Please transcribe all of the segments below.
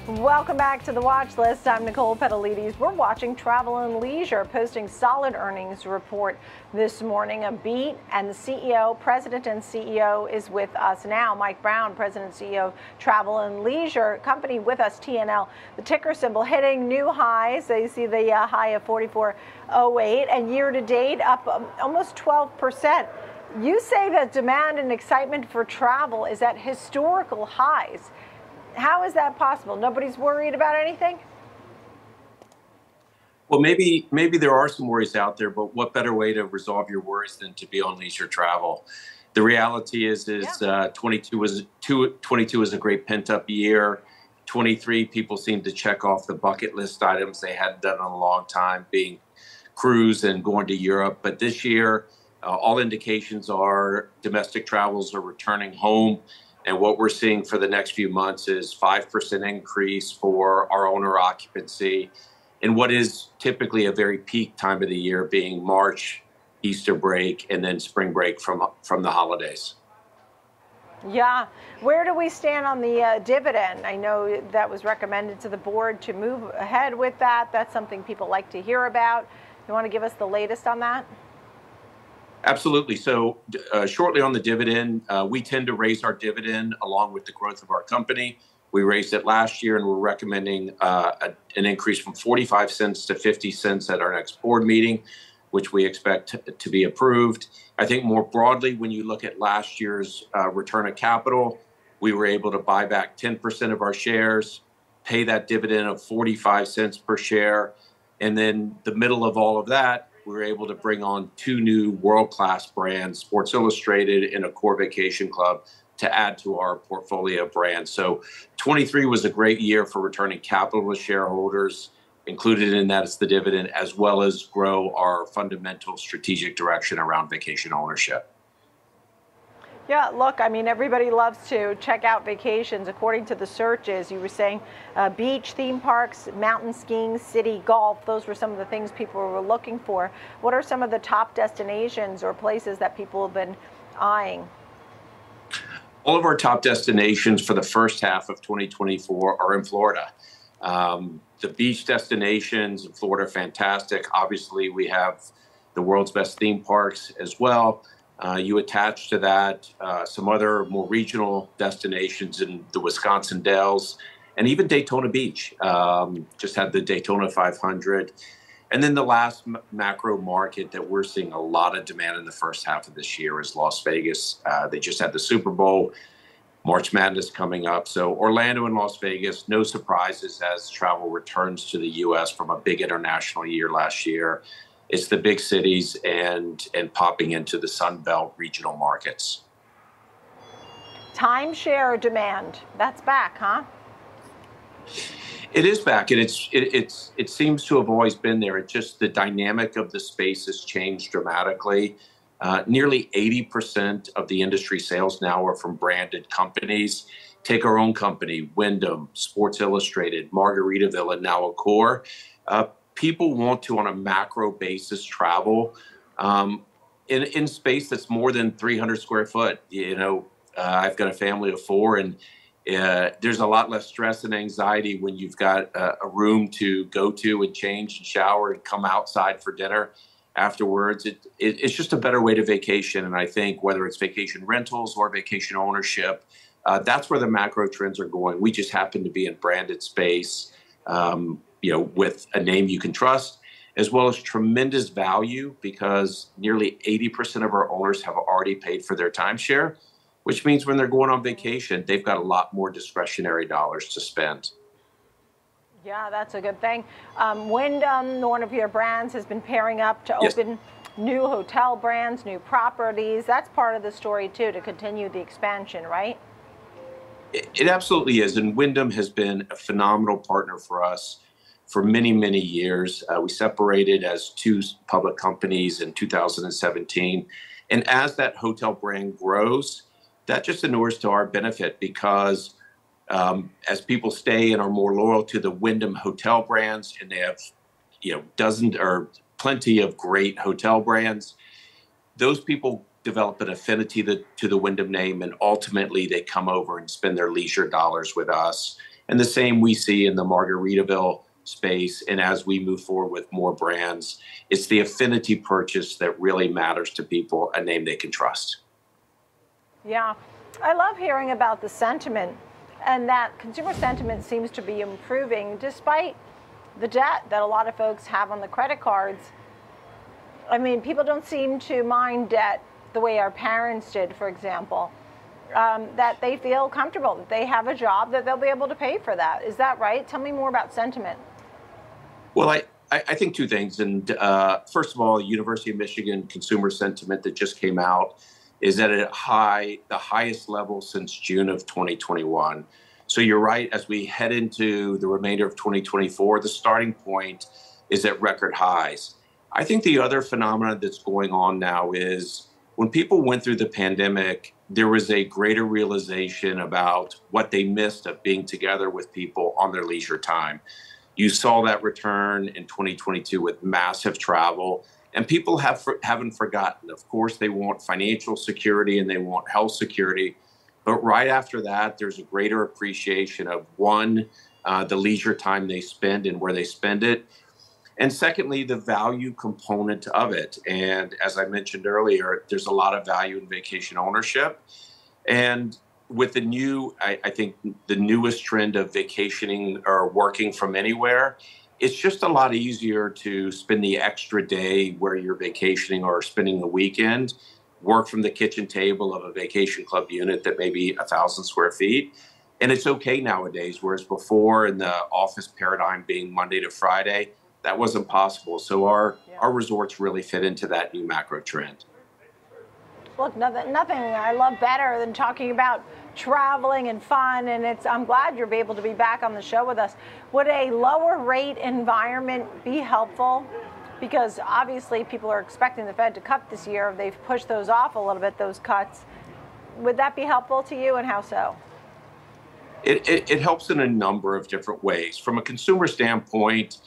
Welcome back to the watch list. I'm Nicole Petalides. We're watching Travel and Leisure posting solid earnings report this morning, a beat, and the CEO, President and CEO is with us now. Mike Brown, President and CEO, Travel and Leisure Company with us, TNL. The ticker symbol hitting new highs. So you see the high of 44.08 and year to date up almost 12%. You say that demand and excitement for travel is at historical highs. How is that possible? Nobody's worried about anything? Well, maybe there are some worries out there, but what better way to resolve your worries than to be on leisure travel? The reality is 22 was a great pent-up year. 23, people seem to check off the bucket list items they hadn't done in a long time, being cruise and going to Europe. But this year, all indications are domestic travels are returning home. And what we're seeing for the next few months is 5% increase for our owner occupancy in what is typically a very peak time of the year, being March, Easter break, and then spring break from the holidays. Yeah. Where do we stand on the dividend? I know that was recommended to the board to move ahead with that. That's something people like to hear about. You want to give us the latest on that? Absolutely. So shortly on the dividend, we tend to raise our dividend along with the growth of our company. We raised it last year, and we're recommending an increase from 45 cents to 50 cents at our next board meeting, which we expect to be approved. I think more broadly, when you look at last year's return of capital, we were able to buy back 10% of our shares, pay that dividend of 45 cents per share. And then the middle of all of that, we were able to bring on two new world-class brands, Sports Illustrated and Accor Vacation Club, to add to our portfolio of brands. So 23 was a great year for returning capital to shareholders. Included in that is the dividend, as well as grow our fundamental strategic direction around vacation ownership. Yeah, look, I mean, everybody loves to check out vacations. According to the searches, you were saying beach, theme parks, mountain skiing, city, golf. Those were some of the things people were looking for. What are some of the top destinations or places that people have been eyeing? All of our top destinations for the first half of 2024 are in Florida. The beach destinations in Florida are fantastic. Obviously, we have the world's best theme parks as well. You attach to that some other more regional destinations in the Wisconsin Dells and even Daytona Beach. Just had the Daytona 500. And then the last macro market that we're seeing a lot of demand in the first half of this year is Las Vegas. They just had the Super Bowl, March Madness coming up. So Orlando and Las Vegas, no surprises as travel returns to the U.S. from a big international year last year. It's the big cities and popping into the Sun Belt regional markets. Timeshare demand, that's back, huh? It is back, and it seems to have always been there. It's just the dynamic of the space has changed dramatically. Nearly 80% of the industry sales now are from branded companies. Take our own company, Windom, Sports Illustrated, Margaritaville, and now Accor. People want to, on a macro basis, travel in space that's more than 300 square foot. I've got a family of four, and there's a lot less stress and anxiety when you've got a room to go to and change and shower and come outside for dinner afterwards. It's just a better way to vacation. And I think whether it's vacation rentals or vacation ownership, that's where the macro trends are going. We just happen to be in branded space. With a name you can trust, as well as tremendous value, because nearly 80% of our owners have already paid for their timeshare, which means when they're going on vacation, they've got a lot more discretionary dollars to spend. Yeah, that's a good thing. Windom, one of your brands, has been pairing up to open new hotel brands, new properties. That's part of the story, too, to continue the expansion, right? It absolutely is. And Windom has been a phenomenal partner for us for many, many years. We separated as two public companies in 2017. And as that hotel brand grows, that just inures to our benefit because as people stay and are more loyal to the Windom hotel brands, and they have, dozens or plenty of great hotel brands, those people develop an affinity to the Windom name, and ultimately they come over and spend their leisure dollars with us. And the same we see in the Margaritaville space. And as we move forward with more brands, it's the affinity purchase that really matters to people, a name they can trust. Yeah, I love hearing about the sentiment, and that consumer sentiment seems to be improving despite the debt that a lot of folks have on the credit cards. I mean, people don't seem to mind debt the way our parents did, for example. That they feel comfortable, that they have a job, that they'll be able to pay for that. Is that right? Tell me more about sentiment. Well, I think two things. And first of all, University of Michigan consumer sentiment that just came out is at the highest level since June of 2021. So you're right, as we head into the remainder of 2024, the starting point is at record highs. I think the other phenomenon that's going on now is when people went through the pandemic, there was a greater realization about what they missed of being together with people on their leisure time. You saw that return in 2022 with massive travel, and people haven't forgotten. Of course, they want financial security and they want health security, but right after that, there's a greater appreciation of one, the leisure time they spend and where they spend it, and secondly, the value component of it. And as I mentioned earlier, there's a lot of value in vacation ownership. And with the new, I think the newest trend of vacationing or working from anywhere, it's just a lot easier to spend the extra day where you're vacationing or spending the weekend, work from the kitchen table of a vacation club unit that may be 1,000 square feet. And it's okay nowadays, whereas before in the office paradigm being Monday to Friday, that wasn't possible. So our resorts really fit into that new macro trend. Look, nothing I love better than talking about traveling and fun, and I'm glad you're able to be back on the show with us. Would a lower rate environment be helpful? Because obviously people are expecting the Fed to cut this year. They've pushed those off a little bit, those cuts. Would that be helpful to you, and how so? It helps in a number of different ways. From a consumer standpoint,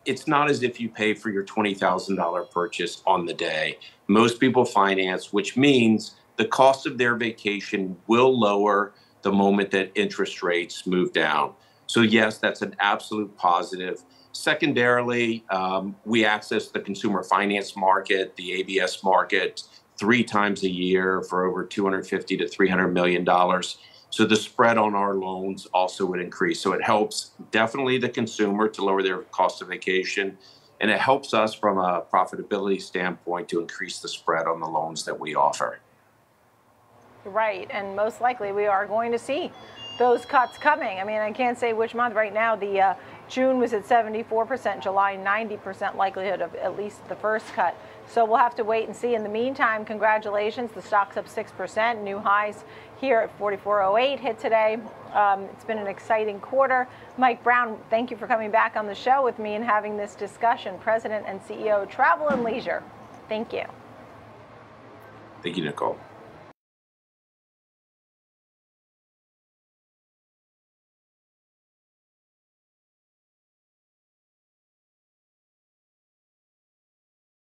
it's not as if you pay for your $20,000 purchase on the day. Most people finance, which means the cost of their vacation will lower the moment that interest rates move down. So yes, that's an absolute positive. Secondarily, we access the consumer finance market, the ABS market, 3 times a year for over $250 to $300 million. So the spread on our loans also would increase. So it helps definitely the consumer to lower their cost of vacation. And it helps us from a profitability standpoint to increase the spread on the loans that we offer. Right. And most likely we are going to see those cuts coming. I mean, I can't say which month right now. The June was at 74%, July 90% likelihood of at least the first cut. So we'll have to wait and see. In the meantime, congratulations. The stock's up 6%, new highs here at 44.08 hit today. It's been an exciting quarter. Mike Brown, thank you for coming back on the show with me and having this discussion. President and CEO of Travel and Leisure. Thank you. Thank you, Nicole.